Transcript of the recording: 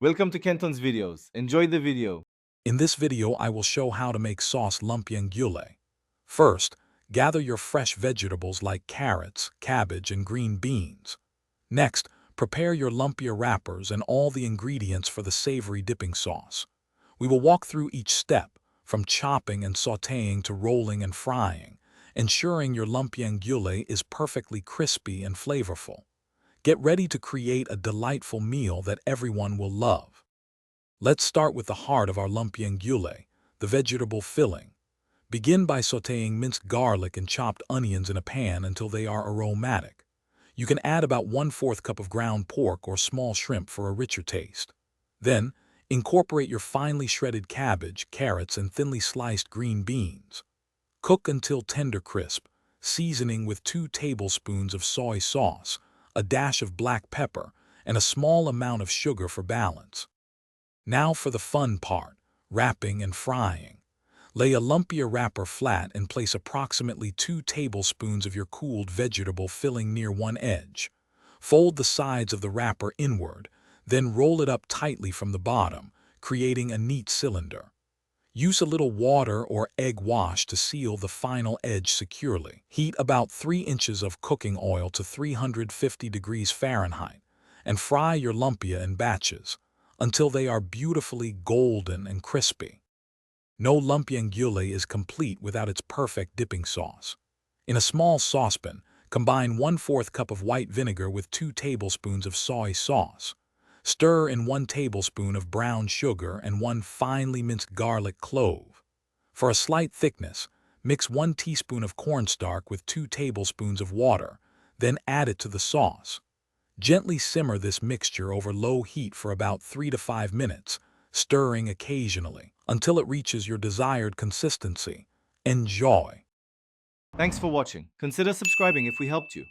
Welcome to Kenton's videos. Enjoy the video. In this video, I will show how to make sauce Lumpiang Gulay. First, gather your fresh vegetables like carrots, cabbage, and green beans. Next, prepare your lumpia wrappers and all the ingredients for the savory dipping sauce. We will walk through each step, from chopping and sautéing to rolling and frying, ensuring your Lumpiang Gulay is perfectly crispy and flavorful. Get ready to create a delightful meal that everyone will love. Let's start with the heart of our Lumpiang Gulay, the vegetable filling. Begin by sautéing minced garlic and chopped onions in a pan until they are aromatic. You can add about 1/4 cup of ground pork or small shrimp for a richer taste. Then, incorporate your finely shredded cabbage, carrots, and thinly sliced green beans. Cook until tender crisp, seasoning with 2 tablespoons of soy sauce, a dash of black pepper, and a small amount of sugar for balance. Now for the fun part, wrapping and frying. Lay a lumpia wrapper flat and place approximately 2 tablespoons of your cooled vegetable filling near one edge. Fold the sides of the wrapper inward, then roll it up tightly from the bottom, creating a neat cylinder. Use a little water or egg wash to seal the final edge securely. Heat about 3 inches of cooking oil to 350 degrees Fahrenheit and fry your lumpia in batches until they are beautifully golden and crispy. No Lumpiang Gulay is complete without its perfect dipping sauce. In a small saucepan, combine 1/4 cup of white vinegar with 2 tablespoons of soy sauce. Stir in 1 tablespoon of brown sugar and 1 finely minced garlic clove. For a slight thickness, mix 1 teaspoon of cornstarch with 2 tablespoons of water, then add it to the sauce. Gently simmer this mixture over low heat for about 3 to 5 minutes, stirring occasionally, until it reaches your desired consistency. Enjoy! Thanks for watching. Consider subscribing if we helped you.